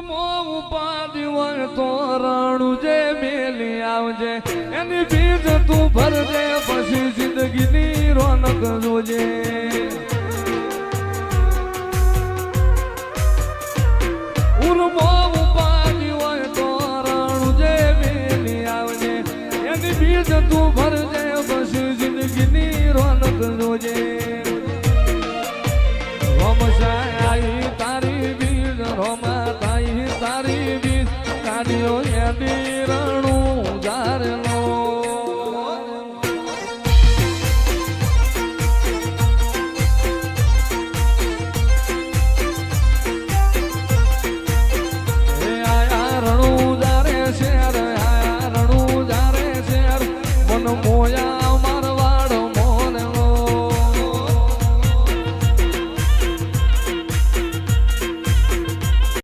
ઉર્મો ઉપાધિ હોય તો રાણું જે મેલી આવજે એની બીજ તું ભરજે પછી જિંદગીની રોનક જોજે ઉર્મો ઉપાધિ હોય તો રાણું જે મેલી આવજે એની બીજ તું ભરજે પછી જિંદગીની રોનક જોજે વમસાય